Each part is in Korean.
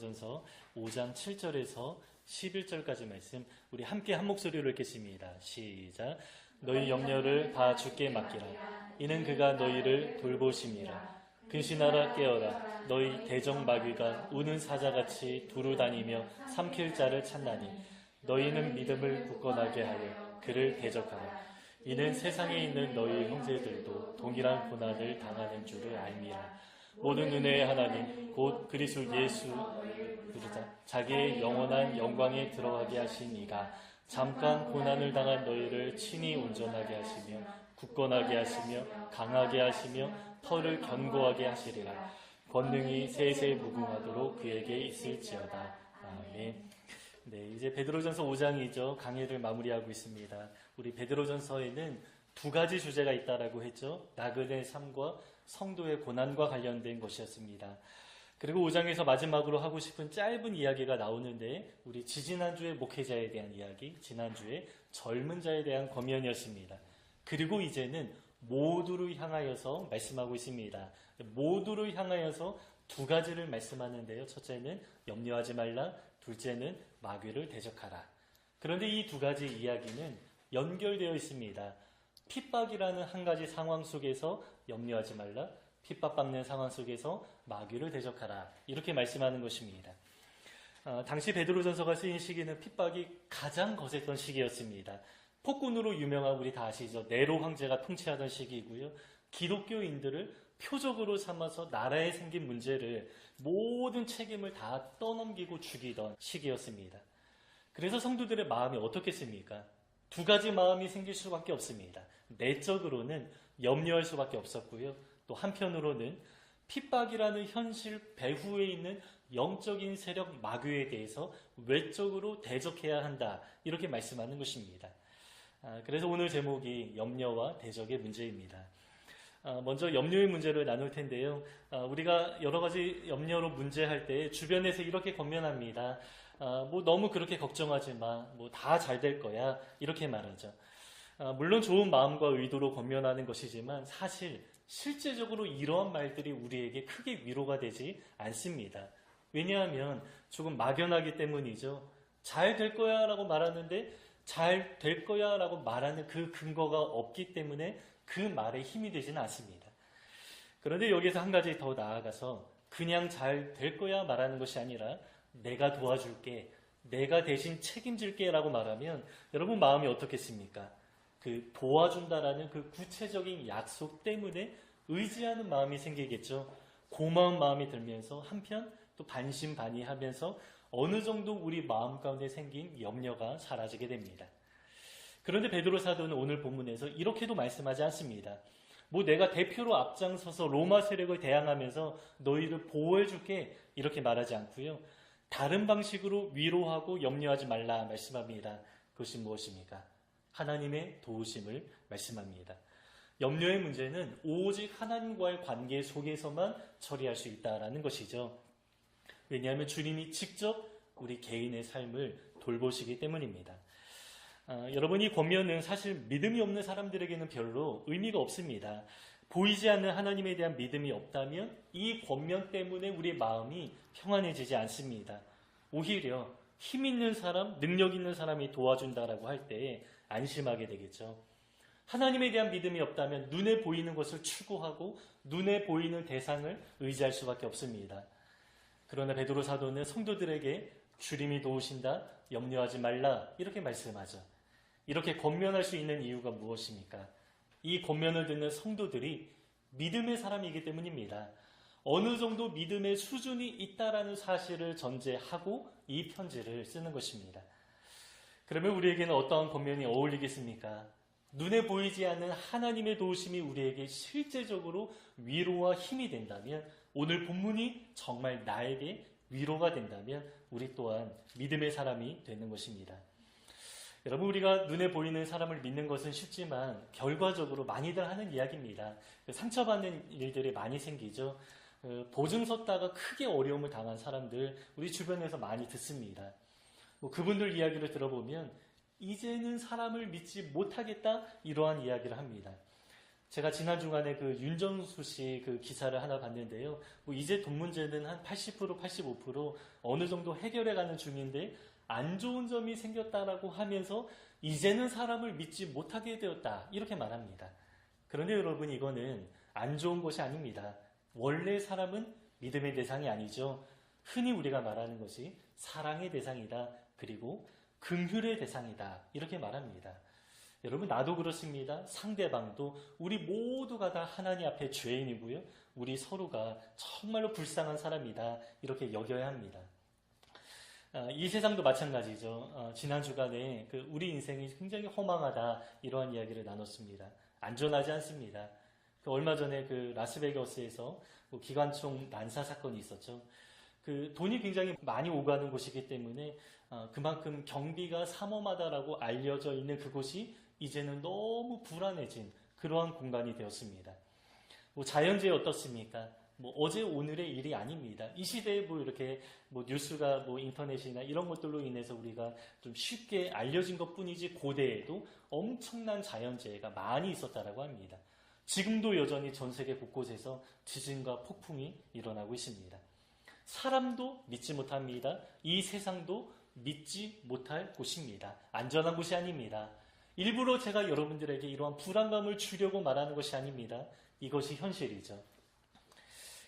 베드로전서 5장 7절에서 11절까지 말씀 우리 함께 한 목소리로 읽겠습니다. 시작. 너희 염려를 다 주께 맡기라. 이는 그가 너희를 돌보심이라. 근신하라 깨어라. 너희 대적 마귀가 우는 사자같이 두루 다니며 삼킬 자를 찾나니 너희는 믿음을 굳건하게 하여 그를 대적하라. 이는 세상에 있는 너희 형제들도 동일한 고난을 당하는 줄을 알미라. 모든 은혜의 하나님 곧 그리스도 예수 부르자 자기의 영원한 영광에 들어가게 하신 이가 잠깐 고난을 당한 너희를 친히 온전하게 하시며 굳건하게 하시며 강하게 하시며 털을 견고하게 하시리라. 권능이 세세 무궁하도록 그에게 있을지어다. 아멘. 네, 이제 베드로전서 5장이죠. 강의를 마무리하고 있습니다. 우리 베드로전서에는 두 가지 주제가 있다라고 했죠. 나그네 삶과 성도의 고난과 관련된 것이었습니다. 그리고 5장에서 마지막으로 하고 싶은 짧은 이야기가 나오는데 우리 지지난주에 목회자에 대한 이야기, 지난주에 젊은 자에 대한 권면이었습니다. 그리고 이제는 모두를 향하여서 말씀하고 있습니다. 모두를 향하여서 두 가지를 말씀하는데요. 첫째는 염려하지 말라, 둘째는 마귀를 대적하라. 그런데 이 두 가지 이야기는 연결되어 있습니다. 핍박이라는 한 가지 상황 속에서 염려하지 말라, 핍박받는 상황 속에서 마귀를 대적하라. 이렇게 말씀하는 것입니다. 당시 베드로전서가 쓰인 시기는 핍박이 가장 거셌던 시기였습니다. 폭군으로 유명한 우리 다 아시죠? 네로 황제가 통치하던 시기이고요. 기독교인들을 표적으로 삼아서 나라에 생긴 문제를 모든 책임을 다 떠넘기고 죽이던 시기였습니다. 그래서 성도들의 마음이 어떻겠습니까? 두 가지 마음이 생길 수밖에 없습니다. 내적으로는 염려할 수밖에 없었고요. 또 한편으로는 핍박이라는 현실 배후에 있는 영적인 세력 마귀에 대해서 외적으로 대적해야 한다. 이렇게 말씀하는 것입니다. 그래서 오늘 제목이 염려와 대적의 문제입니다. 먼저 염려의 문제를 나눌 텐데요. 우리가 여러 가지 염려로 문제할 때 주변에서 이렇게 권면합니다. 너무 그렇게 걱정하지 마. 다 잘 될 거야. 이렇게 말하죠. 물론 좋은 마음과 의도로 권면하는 것이지만 사실 실제적으로 이러한 말들이 우리에게 크게 위로가 되지 않습니다. 왜냐하면 조금 막연하기 때문이죠. 잘 될 거야 라고 말하는데 잘 될 거야 라고 말하는 그 근거가 없기 때문에 그 말에 힘이 되지는 않습니다. 그런데 여기서 한 가지 더 나아가서 그냥 잘 될 거야 말하는 것이 아니라 내가 도와줄게, 내가 대신 책임질게 라고 말하면 여러분 마음이 어떻겠습니까? 그 도와준다라는 그 구체적인 약속 때문에 의지하는 마음이 생기겠죠. 고마운 마음이 들면서 한편 또 반신반의하면서 어느 정도 우리 마음 가운데 생긴 염려가 사라지게 됩니다. 그런데 베드로 사도는 오늘 본문에서 이렇게도 말씀하지 않습니다. 내가 대표로 앞장서서 로마 세력을 대항하면서 너희를 보호해줄게 이렇게 말하지 않고요. 다른 방식으로 위로하고 염려하지 말라 말씀합니다. 그것이 무엇입니까? 하나님의 도우심을 말씀합니다. 염려의 문제는 오직 하나님과의 관계 속에서만 처리할 수 있다는 것이죠. 왜냐하면 주님이 직접 우리 개인의 삶을 돌보시기 때문입니다. 여러분 이 권면은 사실 믿음이 없는 사람들에게는 별로 의미가 없습니다. 보이지 않는 하나님에 대한 믿음이 없다면 이 권면 때문에 우리의 마음이 평안해지지 않습니다. 오히려 힘 있는 사람, 능력 있는 사람이 도와준다라고 할 때에 안심하게 되겠죠. 하나님에 대한 믿음이 없다면 눈에 보이는 것을 추구하고 눈에 보이는 대상을 의지할 수밖에 없습니다. 그러나 베드로 사도는 성도들에게 주님이 도우신다, 염려하지 말라 이렇게 말씀하죠. 이렇게 권면할 수 있는 이유가 무엇입니까? 이 권면을 듣는 성도들이 믿음의 사람이기 때문입니다. 어느 정도 믿음의 수준이 있다라는 사실을 전제하고 이 편지를 쓰는 것입니다. 그러면 우리에게는 어떠한 권면이 어울리겠습니까? 눈에 보이지 않는 하나님의 도우심이 우리에게 실제적으로 위로와 힘이 된다면 오늘 본문이 정말 나에게 위로가 된다면 우리 또한 믿음의 사람이 되는 것입니다. 여러분 우리가 눈에 보이는 사람을 믿는 것은 쉽지만 결과적으로 많이들 하는 이야기입니다. 상처받는 일들이 많이 생기죠. 보증 섰다가 크게 어려움을 당한 사람들 우리 주변에서 많이 듣습니다. 그분들 이야기를 들어보면 이제는 사람을 믿지 못하겠다 이러한 이야기를 합니다. 제가 지난 주간에 그 윤정수 씨 그 기사를 하나 봤는데요. 뭐 이제 돈 문제는 한 80%, 85% 어느 정도 해결해 가는 중인데 안 좋은 점이 생겼다라고 하면서 이제는 사람을 믿지 못하게 되었다. 이렇게 말합니다. 그런데 여러분, 이거는 안 좋은 것이 아닙니다. 원래 사람은 믿음의 대상이 아니죠. 흔히 우리가 말하는 것이 사랑의 대상이다. 그리고 긍휼의 대상이다. 이렇게 말합니다. 여러분, 나도 그렇습니다. 상대방도 우리 모두가 다 하나님 앞에 죄인이고요. 우리 서로가 정말로 불쌍한 사람이다. 이렇게 여겨야 합니다. 이 세상도 마찬가지죠. 지난 주간에 우리 인생이 굉장히 허망하다. 이러한 이야기를 나눴습니다. 안전하지 않습니다. 얼마 전에 라스베가스에서 기관총 난사 사건이 있었죠. 돈이 굉장히 많이 오가는 곳이기 때문에 그만큼 경비가 삼엄하다라고 알려져 있는 그곳이 이제는 너무 불안해진 그러한 공간이 되었습니다. 자연재해 어떻습니까? 어제 오늘의 일이 아닙니다. 이 시대에 이렇게 뉴스가 인터넷이나 이런 것들로 인해서 우리가 좀 쉽게 알려진 것 뿐이지 고대에도 엄청난 자연재해가 많이 있었다라고 합니다. 지금도 여전히 전 세계 곳곳에서 지진과 폭풍이 일어나고 있습니다. 사람도 믿지 못합니다. 이 세상도 믿지 못할 곳입니다. 안전한 곳이 아닙니다. 일부러 제가 여러분들에게 이러한 불안감을 주려고 말하는 것이 아닙니다. 이것이 현실이죠.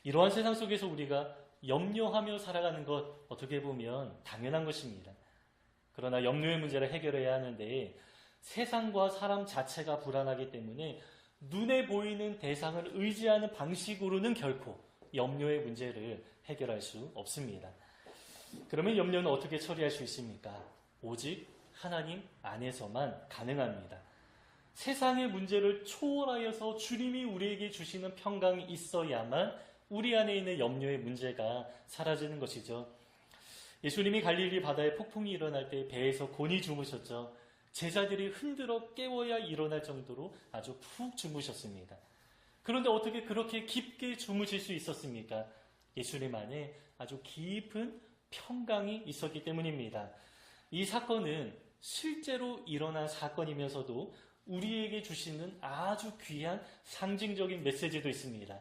이러한 세상 속에서 우리가 염려하며 살아가는 것, 어떻게 보면 당연한 것입니다. 그러나 염려의 문제를 해결해야 하는데 세상과 사람 자체가 불안하기 때문에 눈에 보이는 대상을 의지하는 방식으로는 결코 염려의 문제를 해결할 수 없습니다. 그러면 염려는 어떻게 처리할 수 있습니까? 오직 하나님 안에서만 가능합니다. 세상의 문제를 초월하여서 주님이 우리에게 주시는 평강이 있어야만 우리 안에 있는 염려의 문제가 사라지는 것이죠. 예수님이 갈릴리 바다에 폭풍이 일어날 때 배에서 곤히 주무셨죠. 제자들이 흔들어 깨워야 일어날 정도로 아주 푹 주무셨습니다. 그런데 어떻게 그렇게 깊게 주무실 수 있었습니까? 예수님 안에 아주 깊은 평강이 있었기 때문입니다. 이 사건은 실제로 일어난 사건이면서도 우리에게 주시는 아주 귀한 상징적인 메시지도 있습니다.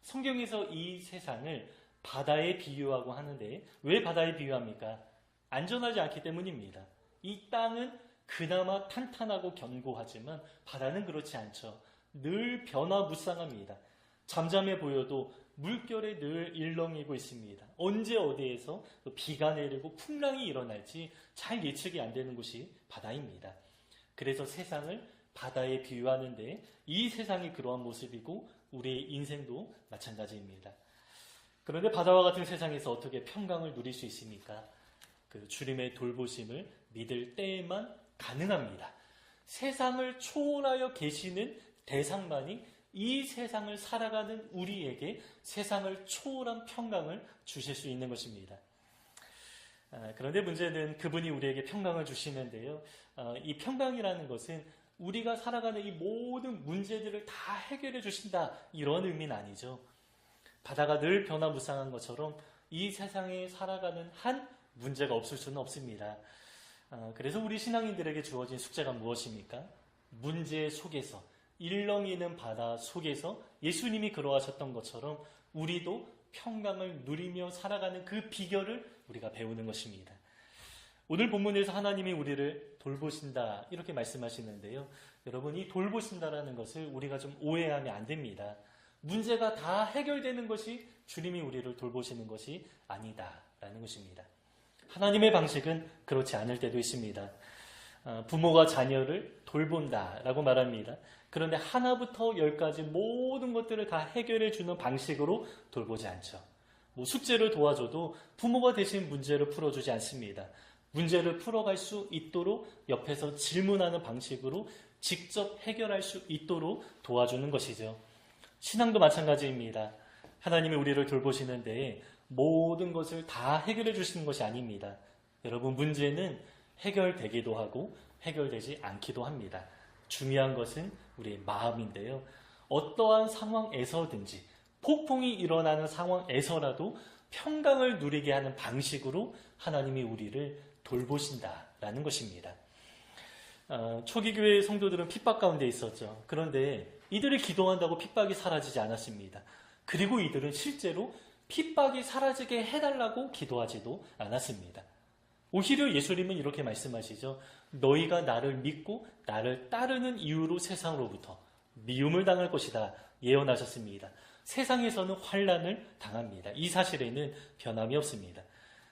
성경에서 이 세상을 바다에 비유하고 하는데 왜 바다에 비유합니까? 안전하지 않기 때문입니다. 이 땅은 그나마 탄탄하고 견고하지만 바다는 그렇지 않죠. 늘 변화무쌍합니다. 잠잠해 보여도 물결에 늘 일렁이고 있습니다. 언제 어디에서 비가 내리고 풍랑이 일어날지 잘 예측이 안 되는 곳이 바다입니다. 그래서 세상을 바다에 비유하는데 이 세상이 그러한 모습이고 우리의 인생도 마찬가지입니다. 그런데 바다와 같은 세상에서 어떻게 평강을 누릴 수 있습니까? 주님의 돌보심을 믿을 때에만 가능합니다. 세상을 초월하여 계시는 대상만이 이 세상을 살아가는 우리에게 세상을 초월한 평강을 주실 수 있는 것입니다. 그런데 문제는 그분이 우리에게 평강을 주시는데요. 이 평강이라는 것은 우리가 살아가는 이 모든 문제들을 다 해결해 주신다, 이런 의미는 아니죠. 바다가 늘 변화무쌍한 것처럼 이 세상에 살아가는 한 문제가 없을 수는 없습니다. 그래서 우리 신앙인들에게 주어진 숙제가 무엇입니까? 문제 속에서, 일렁이는 바다 속에서 예수님이 그러하셨던 것처럼 우리도 평강을 누리며 살아가는 그 비결을 우리가 배우는 것입니다. 오늘 본문에서 하나님이 우리를 돌보신다, 이렇게 말씀하시는데요. 여러분, 이 돌보신다라는 것을 우리가 좀 오해하면 안 됩니다. 문제가 다 해결되는 것이 주님이 우리를 돌보시는 것이 아니다라는 것입니다. 하나님의 방식은 그렇지 않을 때도 있습니다. 부모가 자녀를 돌본다라고 말합니다. 그런데 하나부터 열까지 모든 것들을 다 해결해 주는 방식으로 돌보지 않죠. 숙제를 도와줘도 부모가 대신 문제를 풀어주지 않습니다. 문제를 풀어갈 수 있도록 옆에서 질문하는 방식으로 직접 해결할 수 있도록 도와주는 것이죠. 신앙도 마찬가지입니다. 하나님이 우리를 돌보시는데 모든 것을 다 해결해 주시는 것이 아닙니다. 여러분, 문제는 해결되기도 하고 해결되지 않기도 합니다. 중요한 것은 우리의 마음인데요. 어떠한 상황에서든지, 폭풍이 일어나는 상황에서라도 평강을 누리게 하는 방식으로 하나님이 우리를 돌보신다라는 것입니다. 초기 교회 성도들은 핍박 가운데 있었죠. 그런데 이들이 기도한다고 핍박이 사라지지 않았습니다. 그리고 이들은 실제로 핍박이 사라지게 해달라고 기도하지도 않았습니다. 오히려 예수님은 이렇게 말씀하시죠. 너희가 나를 믿고 나를 따르는 이유로 세상으로부터 미움을 당할 것이다 예언하셨습니다. 세상에서는 환난을 당합니다. 이 사실에는 변함이 없습니다.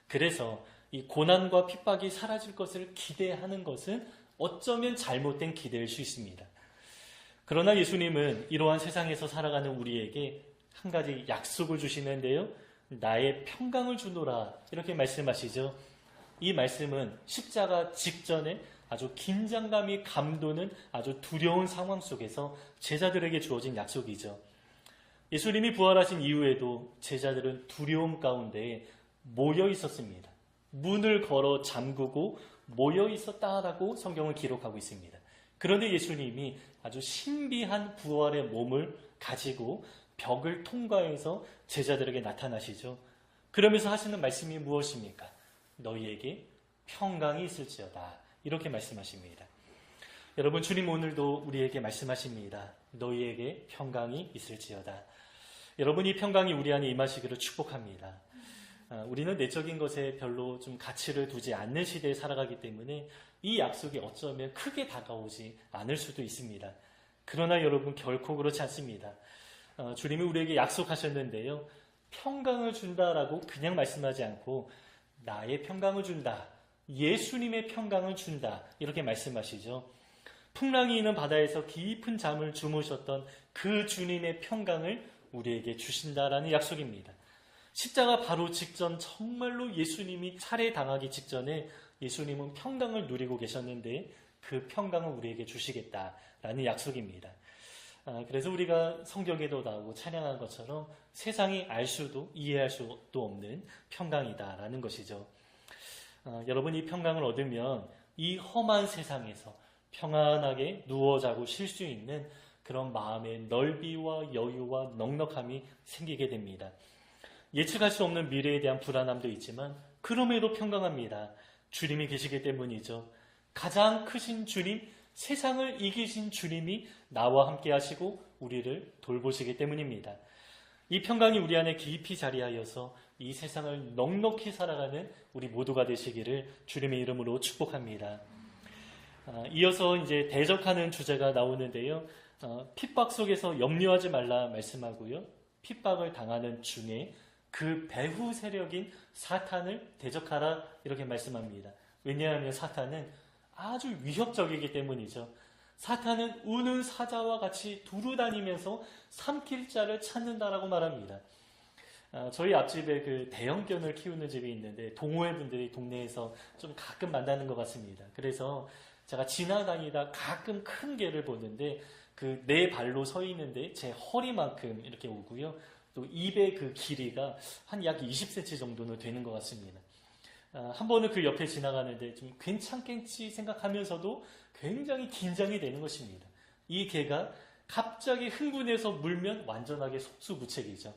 그래서 이 고난과 핍박이 사라질 것을 기대하는 것은 어쩌면 잘못된 기대일 수 있습니다. 그러나 예수님은 이러한 세상에서 살아가는 우리에게 한 가지 약속을 주시는데요. 나의 평강을 주노라 이렇게 말씀하시죠. 이 말씀은 십자가 직전에 아주 긴장감이 감도는 아주 두려운 상황 속에서 제자들에게 주어진 약속이죠. 예수님이 부활하신 이후에도 제자들은 두려움 가운데 모여 있었습니다. 문을 걸어 잠그고 모여 있었다라고 성경을 기록하고 있습니다. 그런데 예수님이 아주 신비한 부활의 몸을 가지고 벽을 통과해서 제자들에게 나타나시죠. 그러면서 하시는 말씀이 무엇입니까? 너희에게 평강이 있을지어다. 이렇게 말씀하십니다. 여러분, 주님 오늘도 우리에게 말씀하십니다. 너희에게 평강이 있을지어다. 여러분, 이 평강이 우리 안에 임하시기를 축복합니다. 우리는 내적인 것에 별로 좀 가치를 두지 않는 시대에 살아가기 때문에 이 약속이 어쩌면 크게 다가오지 않을 수도 있습니다. 그러나 여러분, 결코 그렇지 않습니다. 주님이 우리에게 약속하셨는데요. 평강을 준다라고 그냥 말씀하지 않고 나의 평강을 준다. 예수님의 평강을 준다. 이렇게 말씀하시죠. 풍랑이 있는 바다에서 깊은 잠을 주무셨던 그 주님의 평강을 우리에게 주신다라는 약속입니다. 십자가 바로 직전 정말로 예수님이 살해당하기 직전에 예수님은 평강을 누리고 계셨는데 그 평강을 우리에게 주시겠다라는 약속입니다. 그래서 우리가 성경에도 나오고 찬양한 것처럼 세상이 알 수도 이해할 수도 없는 평강이다라는 것이죠. 여러분, 이 평강을 얻으면 이 험한 세상에서 평안하게 누워 자고 쉴 수 있는 그런 마음의 넓이와 여유와 넉넉함이 생기게 됩니다. 예측할 수 없는 미래에 대한 불안함도 있지만 그럼에도 평강합니다. 주님이 계시기 때문이죠. 가장 크신 주님, 세상을 이기신 주님이 나와 함께 하시고 우리를 돌보시기 때문입니다. 이 평강이 우리 안에 깊이 자리하여서 이 세상을 넉넉히 살아가는 우리 모두가 되시기를 주님의 이름으로 축복합니다. 이어서 이제 대적하는 주제가 나오는데요. 핍박 속에서 염려하지 말라 말씀하고요. 핍박을 당하는 중에 그 배후 세력인 사탄을 대적하라 이렇게 말씀합니다. 왜냐하면 사탄은 아주 위협적이기 때문이죠. 사탄은 우는 사자와 같이 두루다니면서 삼킬 자를 찾는다라고 말합니다. 저희 앞집에 그 대형견을 키우는 집이 있는데 동호회 분들이 동네에서 좀 가끔 만나는 것 같습니다. 그래서 제가 지나다니다 가끔 큰 개를 보는데 그 네 발로 서 있는데 제 허리만큼 이렇게 오고요. 또 입의 그 길이가 한 약 20cm 정도는 되는 것 같습니다. 한 번은 그 옆에 지나가는데 좀 괜찮겠지 생각하면서도 굉장히 긴장이 되는 것입니다. 이 개가 갑자기 흥분해서 물면 완전하게 속수무책이죠.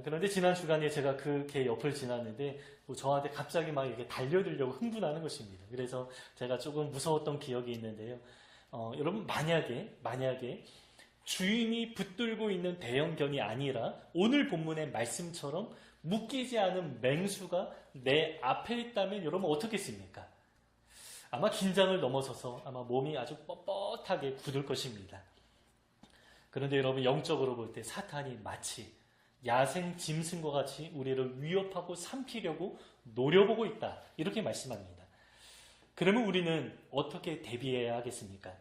그런데 지난 주간에 제가 그 개 옆을 지났는데 저한테 갑자기 막 이렇게 달려들려고 흥분하는 것입니다. 그래서 제가 조금 무서웠던 기억이 있는데요. 여러분, 만약에 주인이 붙들고 있는 대형견이 아니라 오늘 본문의 말씀처럼 묶이지 않은 맹수가 내 앞에 있다면 여러분 어떻겠습니까? 아마 긴장을 넘어서서 아마 몸이 아주 뻣뻣하게 굳을 것입니다. 그런데 여러분, 영적으로 볼 때 사탄이 마치 야생 짐승과 같이 우리를 위협하고 삼키려고 노려보고 있다. 이렇게 말씀합니다. 그러면 우리는 어떻게 대비해야 하겠습니까?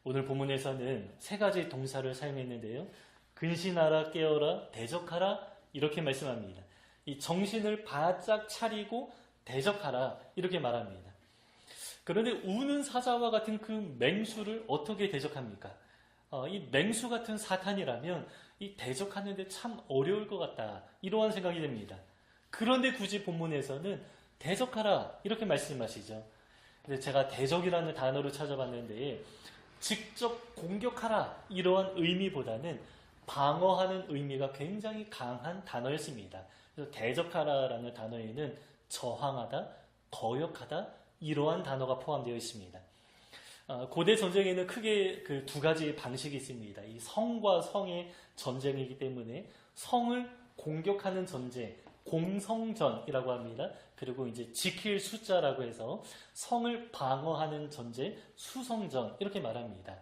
오늘 본문에서는 세 가지 동사를 사용했는데요. 근신하라, 깨어라, 대적하라 이렇게 말씀합니다. 이 정신을 바짝 차리고 대적하라 이렇게 말합니다. 그런데 우는 사자와 같은 그 맹수를 어떻게 대적합니까? 이 맹수 같은 사탄이라면 이 대적하는데 참 어려울 것 같다 이러한 생각이 듭니다. 그런데 굳이 본문에서는 대적하라 이렇게 말씀하시죠. 근데 제가 대적이라는 단어를 찾아봤는데 직접 공격하라 이러한 의미보다는 방어하는 의미가 굉장히 강한 단어였습니다. 그래서 대적하라라는 단어에는 저항하다, 거역하다 이러한 단어가 포함되어 있습니다. 고대 전쟁에는 크게 그 두 가지 방식이 있습니다. 이 성과 성의 전쟁이기 때문에 성을 공격하는 전쟁, 공성전이라고 합니다. 그리고 이제 지킬 숫자라고 해서 성을 방어하는 전쟁, 수성전 이렇게 말합니다.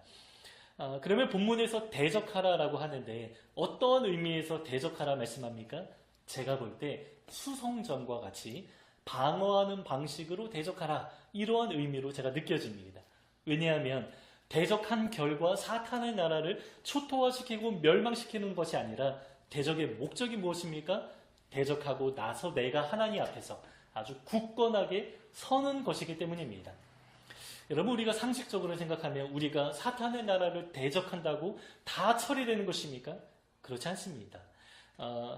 그러면 본문에서 대적하라라고 하는데 어떤 의미에서 대적하라 말씀합니까? 제가 볼 때 수성전과 같이 방어하는 방식으로 대적하라 이러한 의미로 제가 느껴집니다. 왜냐하면 대적한 결과 사탄의 나라를 초토화시키고 멸망시키는 것이 아니라 대적의 목적이 무엇입니까? 대적하고 나서 내가 하나님 앞에서 아주 굳건하게 서는 것이기 때문입니다. 여러분, 우리가 상식적으로 생각하면 우리가 사탄의 나라를 대적한다고 다 처리되는 것입니까? 그렇지 않습니다.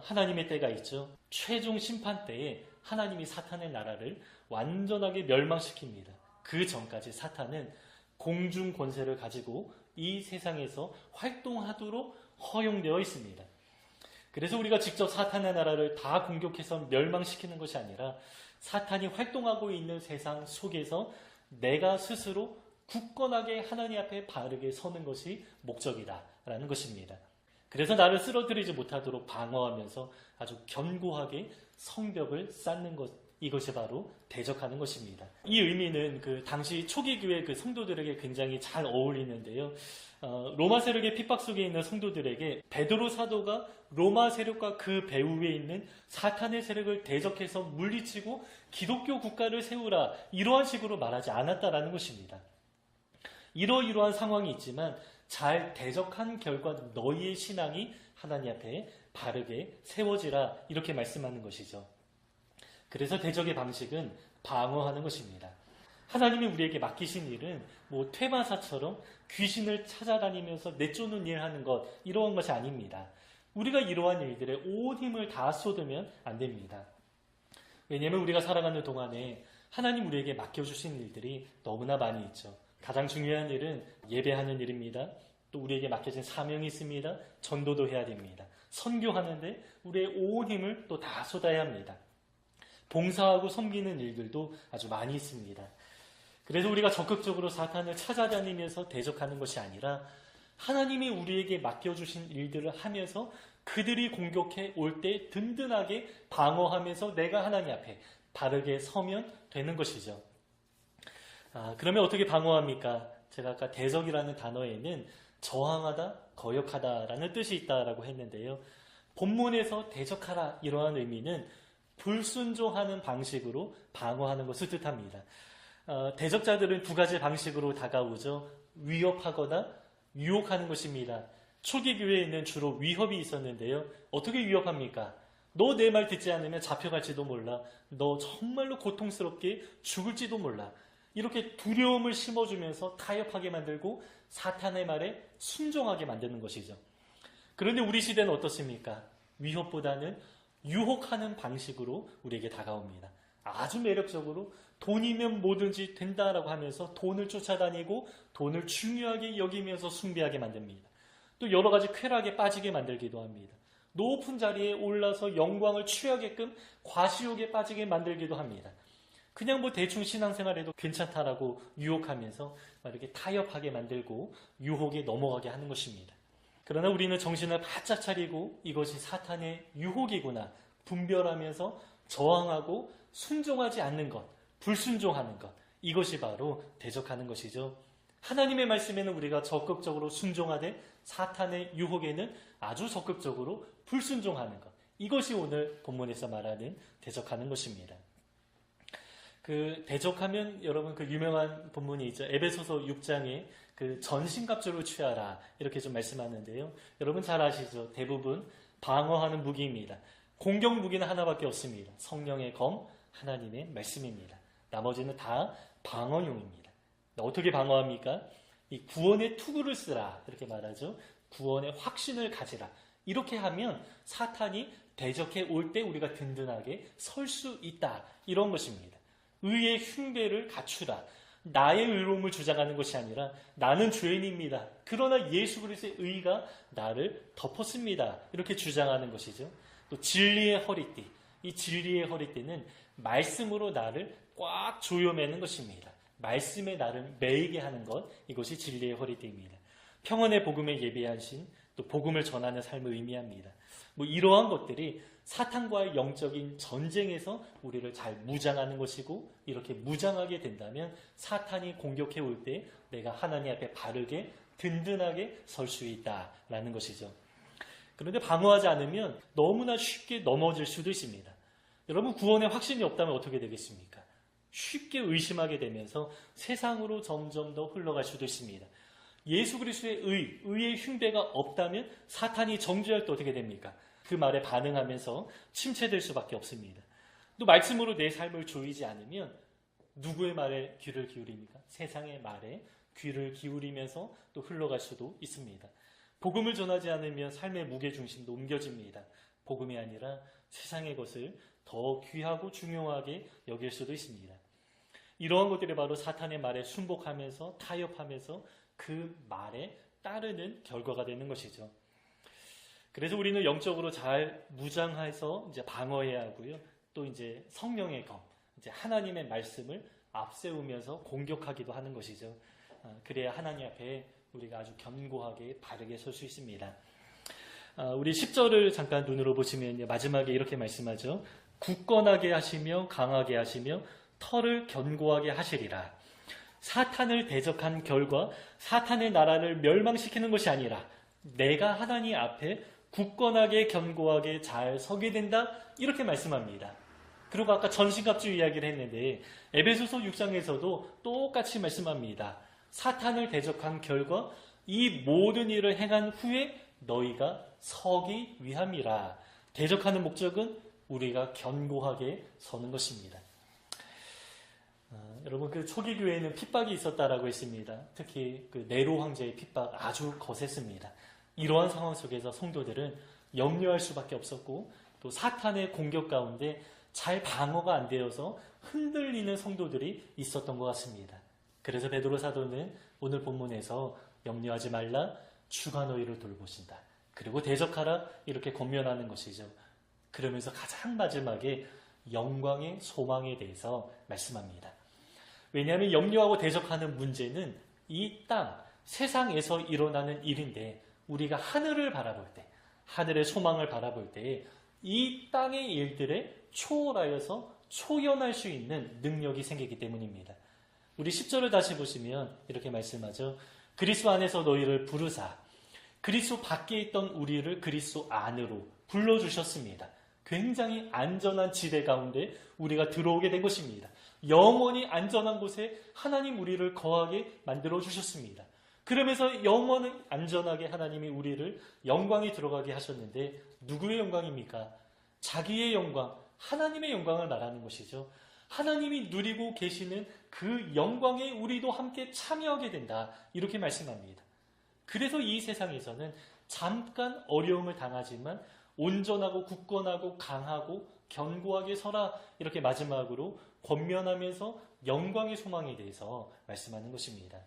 하나님의 때가 있죠. 최종 심판 때에 하나님이 사탄의 나라를 완전하게 멸망시킵니다. 그 전까지 사탄은 공중 권세를 가지고 이 세상에서 활동하도록 허용되어 있습니다. 그래서 우리가 직접 사탄의 나라를 다 공격해서 멸망시키는 것이 아니라 사탄이 활동하고 있는 세상 속에서 내가 스스로 굳건하게 하나님 앞에 바르게 서는 것이 목적이다라는 것입니다. 그래서 나를 쓰러뜨리지 못하도록 방어하면서 아주 견고하게 성벽을 쌓는 것, 이것이 바로 대적하는 것입니다. 이 의미는 그 당시 초기 교회 그 성도들에게 굉장히 잘 어울리는데요. 로마 세력의 핍박 속에 있는 성도들에게 베드로 사도가 로마 세력과 그 배후에 있는 사탄의 세력을 대적해서 물리치고 기독교 국가를 세우라 이러한 식으로 말하지 않았다라는 것입니다. 이러이러한 상황이 있지만 잘 대적한 결과 너희의 신앙이 하나님 앞에 바르게 세워지라 이렇게 말씀하는 것이죠. 그래서 대적의 방식은 방어하는 것입니다. 하나님이 우리에게 맡기신 일은 뭐 퇴마사처럼 귀신을 찾아다니면서 내쫓는 일을 하는 것 이러한 것이 아닙니다. 우리가 이러한 일들에 온 힘을 다 쏟으면 안 됩니다. 왜냐하면 우리가 살아가는 동안에 하나님 우리에게 맡겨주신 일들이 너무나 많이 있죠. 가장 중요한 일은 예배하는 일입니다. 또 우리에게 맡겨진 사명이 있습니다. 전도도 해야 됩니다. 선교하는데 우리의 온 힘을 또 다 쏟아야 합니다. 봉사하고 섬기는 일들도 아주 많이 있습니다. 그래서 우리가 적극적으로 사탄을 찾아다니면서 대적하는 것이 아니라 하나님이 우리에게 맡겨주신 일들을 하면서 그들이 공격해 올 때 든든하게 방어하면서 내가 하나님 앞에 바르게 서면 되는 것이죠. 그러면 어떻게 방어합니까? 제가 아까 대적이라는 단어에는 저항하다, 거역하다라는 뜻이 있다라고 했는데요. 본문에서 대적하라 이러한 의미는 불순종하는 방식으로 방어하는 것을 뜻합니다. 대적자들은 두 가지 방식으로 다가오죠. 위협하거나 유혹하는 것입니다. 초기 교회에는 주로 위협이 있었는데요. 어떻게 위협합니까? 너 내 말 듣지 않으면 잡혀갈지도 몰라. 너 정말로 고통스럽게 죽을지도 몰라. 이렇게 두려움을 심어주면서 타협하게 만들고 사탄의 말에 순종하게 만드는 것이죠. 그런데 우리 시대는 어떻습니까? 위협보다는 유혹하는 방식으로 우리에게 다가옵니다. 아주 매력적으로 돈이면 뭐든지 된다라고 하면서 돈을 쫓아다니고 돈을 중요하게 여기면서 숭배하게 만듭니다. 또 여러 가지 쾌락에 빠지게 만들기도 합니다. 높은 자리에 올라서 영광을 취하게끔 과시욕에 빠지게 만들기도 합니다. 그냥 뭐 대충 신앙생활해도 괜찮다라고 유혹하면서 이렇게 타협하게 만들고 유혹에 넘어가게 하는 것입니다. 그러나 우리는 정신을 바짝 차리고 이것이 사탄의 유혹이구나 분별하면서 저항하고 순종하지 않는 것, 불순종하는 것, 이것이 바로 대적하는 것이죠. 하나님의 말씀에는 우리가 적극적으로 순종하되 사탄의 유혹에는 아주 적극적으로 불순종하는 것, 이것이 오늘 본문에서 말하는 대적하는 것입니다. 그 대적하면 여러분 그 유명한 본문이 있죠. 에베소서 6장에 그 전신갑주를 취하라 이렇게 좀 말씀하는데요. 여러분 잘 아시죠? 대부분 방어하는 무기입니다. 공격 무기는 하나밖에 없습니다. 성령의 검, 하나님의 말씀입니다. 나머지는 다 방어용입니다. 어떻게 방어합니까? 이 구원의 투구를 쓰라 이렇게 말하죠. 구원의 확신을 가지라. 이렇게 하면 사탄이 대적해 올 때 우리가 든든하게 설 수 있다. 이런 것입니다. 의의 흉배를 갖추라. 나의 의로움을 주장하는 것이 아니라 나는 죄인입니다. 그러나 예수 그리스도의 의가 나를 덮었습니다. 이렇게 주장하는 것이죠. 또 진리의 허리띠. 이 진리의 허리띠는 말씀으로 나를 꽉 조여매는 것입니다. 말씀의 날을 매이게 하는 것, 이것이 진리의 허리띠입니다. 평안의 복음에 예비하신 또 복음을 전하는 삶을 의미합니다. 이러한 것들이 사탄과의 영적인 전쟁에서 우리를 잘 무장하는 것이고, 이렇게 무장하게 된다면 사탄이 공격해 올 때 내가 하나님 앞에 바르게 든든하게 설 수 있다라는 것이죠. 그런데 방어하지 않으면 너무나 쉽게 넘어질 수도 있습니다. 여러분, 구원에 확신이 없다면 어떻게 되겠습니까? 쉽게 의심하게 되면서 세상으로 점점 더 흘러갈 수도 있습니다. 예수 그리스도의 의의 흉배가 없다면 사탄이 정죄할 때 어떻게 됩니까? 그 말에 반응하면서 침체될 수밖에 없습니다. 또 말씀으로 내 삶을 조이지 않으면 누구의 말에 귀를 기울입니까? 세상의 말에 귀를 기울이면서 또 흘러갈 수도 있습니다. 복음을 전하지 않으면 삶의 무게중심도 옮겨집니다. 복음이 아니라 세상의 것을 더 귀하고 중요하게 여길 수도 있습니다. 이러한 것들이 바로 사탄의 말에 순복하면서 타협하면서 그 말에 따르는 결과가 되는 것이죠. 그래서 우리는 영적으로 잘 무장해서 이제 방어해야 하고요. 또 이제 성령의 검, 이제 하나님의 말씀을 앞세우면서 공격하기도 하는 것이죠. 그래야 하나님 앞에 우리가 아주 견고하게 바르게 설 수 있습니다. 우리 10절을 잠깐 눈으로 보시면 마지막에 이렇게 말씀하죠. 굳건하게 하시며 강하게 하시며 털을 견고하게 하시리라. 사탄을 대적한 결과 사탄의 나라를 멸망시키는 것이 아니라 내가 하나님 앞에 굳건하게 견고하게 잘 서게 된다, 이렇게 말씀합니다. 그리고 아까 전신갑주 이야기를 했는데 에베소서 6장에서도 똑같이 말씀합니다. 사탄을 대적한 결과 이 모든 일을 행한 후에 너희가 서기 위함이라. 대적하는 목적은 우리가 견고하게 서는 것입니다. 여러분, 그 초기 교회에는 핍박이 있었다라고 했습니다. 특히 그 네로 황제의 핍박 아주 거셌습니다. 이러한 상황 속에서 성도들은 염려할 수밖에 없었고, 또 사탄의 공격 가운데 잘 방어가 안 되어서 흔들리는 성도들이 있었던 것 같습니다. 그래서 베드로 사도는 오늘 본문에서 염려하지 말라, 주가 너희를 돌보신다, 그리고 대적하라, 이렇게 권면하는 것이죠. 그러면서 가장 마지막에 영광의 소망에 대해서 말씀합니다. 왜냐하면 염려하고 대적하는 문제는 이 땅, 세상에서 일어나는 일인데, 우리가 하늘을 바라볼 때, 하늘의 소망을 바라볼 때 이 땅의 일들에 초월하여서 초연할 수 있는 능력이 생기기 때문입니다. 우리 10절을 다시 보시면 이렇게 말씀하죠. 그리스도 안에서 너희를 부르사 그리스도 밖에 있던 우리를 그리스도 안으로 불러주셨습니다. 굉장히 안전한 지대 가운데 우리가 들어오게 된 것입니다. 영원히 안전한 곳에 하나님 우리를 거하게 만들어 주셨습니다. 그러면서 영원히 안전하게 하나님이 우리를 영광에 들어가게 하셨는데, 누구의 영광입니까? 자기의 영광, 하나님의 영광을 말하는 것이죠. 하나님이 누리고 계시는 그 영광에 우리도 함께 참여하게 된다, 이렇게 말씀합니다. 그래서 이 세상에서는 잠깐 어려움을 당하지만 온전하고 굳건하고 강하고 견고하게 서라, 이렇게 마지막으로 권면하면서 영광의 소망에 대해서 말씀하는 것입니다.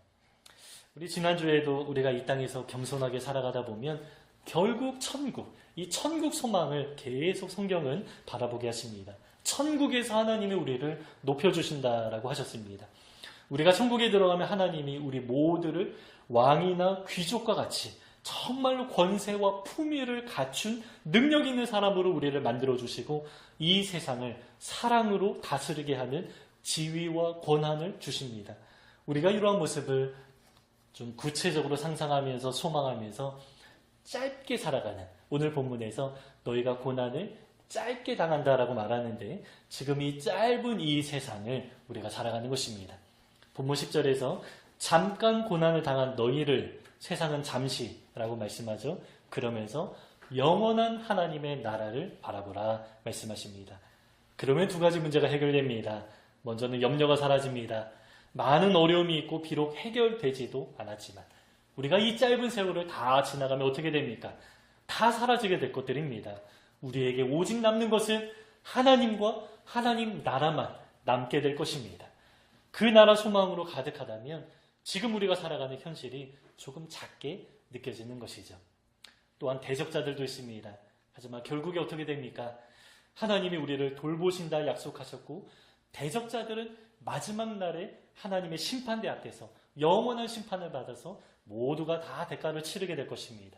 우리 지난주에도 우리가 이 땅에서 겸손하게 살아가다 보면 결국 천국, 이 천국 소망을 계속 성경은 바라보게 하십니다. 천국에서 하나님이 우리를 높여주신다라고 하셨습니다. 우리가 천국에 들어가면 하나님이 우리 모두를 왕이나 귀족과 같이 정말로 권세와 품위를 갖춘 능력 있는 사람으로 우리를 만들어주시고 이 세상을 사랑으로 다스리게 하는 지위와 권한을 주십니다. 우리가 이러한 모습을 좀 구체적으로 상상하면서 소망하면서 짧게 살아가는, 오늘 본문에서 너희가 고난을 짧게 당한다라고 말하는데 지금 이 짧은 이 세상을 우리가 살아가는 것입니다. 본문 10절에서 잠깐 고난을 당한 너희를 세상은 잠시라고 말씀하죠. 그러면서 영원한 하나님의 나라를 바라보라 말씀하십니다. 그러면 두 가지 문제가 해결됩니다. 먼저는 염려가 사라집니다. 많은 어려움이 있고 비록 해결되지도 않았지만 우리가 이 짧은 세월을 다 지나가면 어떻게 됩니까? 다 사라지게 될 것들입니다. 우리에게 오직 남는 것은 하나님과 하나님 나라만 남게 될 것입니다. 그 나라 소망으로 가득하다면 지금 우리가 살아가는 현실이 조금 작게 느껴지는 것이죠. 또한 대적자들도 있습니다. 하지만 결국에 어떻게 됩니까? 하나님이 우리를 돌보신다 약속하셨고 대적자들은 마지막 날에 하나님의 심판대 앞에서 영원한 심판을 받아서 모두가 다 대가를 치르게 될 것입니다.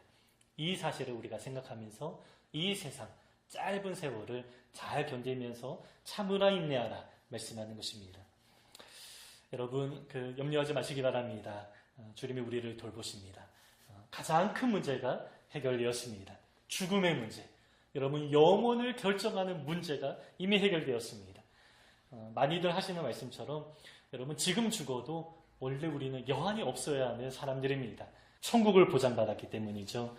이 사실을 우리가 생각하면서 이 세상 짧은 세월을 잘 견디면서 참으라 인내하라 말씀하는 것입니다. 여러분 염려하지 마시기 바랍니다. 주님이 우리를 돌보십니다. 가장 큰 문제가 해결되었습니다. 죽음의 문제. 여러분 영혼을 결정하는 문제가 이미 해결되었습니다. 많이들 하시는 말씀처럼 여러분 지금 죽어도 원래 우리는 여한이 없어야 하는 사람들입니다. 천국을 보장받았기 때문이죠.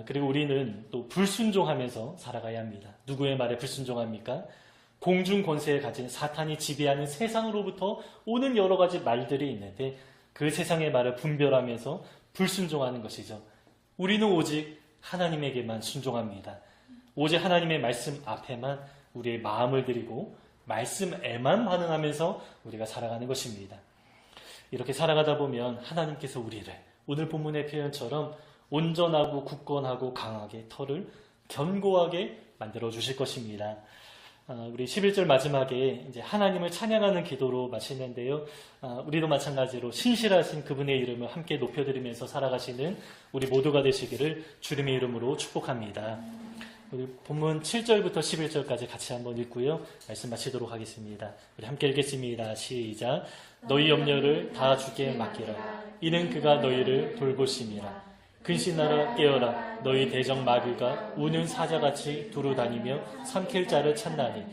그리고 우리는 또 불순종하면서 살아가야 합니다. 누구의 말에 불순종합니까? 공중 권세에 가진 사탄이 지배하는 세상으로부터 오는 여러 가지 말들이 있는데 그 세상의 말을 분별하면서 불순종하는 것이죠. 우리는 오직 하나님에게만 순종합니다. 오직 하나님의 말씀 앞에만 우리의 마음을 드리고 말씀에만 반응하면서 우리가 살아가는 것입니다. 이렇게 살아가다 보면 하나님께서 우리를 오늘 본문의 표현처럼 온전하고 굳건하고 강하게 털을 견고하게 만들어 주실 것입니다. 우리 11절 마지막에 이제 하나님을 찬양하는 기도로 마치는데요. 우리도 마찬가지로 신실하신 그분의 이름을 함께 높여드리면서 살아가시는 우리 모두가 되시기를 주님의 이름으로 축복합니다. 우리 본문 7절부터 11절까지 같이 한번 읽고요. 말씀 마치도록 하겠습니다. 우리 함께 읽겠습니다. 시작. 너희 염려를 다 주께 맡기라. 이는 그가 너희를 돌보심이라. 근신하라 깨어라. 너희 대적 마귀가 우는 사자같이 두루다니며 삼킬 자를 찾나니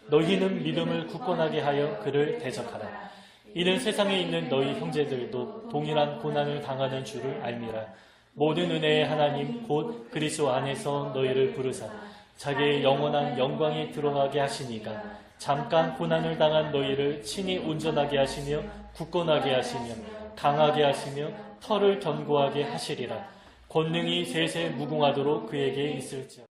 너희는 믿음을 굳건하게 하여 그를 대적하라. 이는 세상에 있는 너희 형제들도 동일한 고난을 당하는 줄을 알미라. 모든 은혜의 하나님 곧 그리스도 안에서 너희를 부르사 자기의 영원한 영광에 들어가게 하시니가 잠깐 고난을 당한 너희를 친히 온전하게 하시며 굳건하게 하시며 강하게 하시며 털을 견고하게 하시리라. 권능이 세세 무궁하도록 그에게 있을지어다.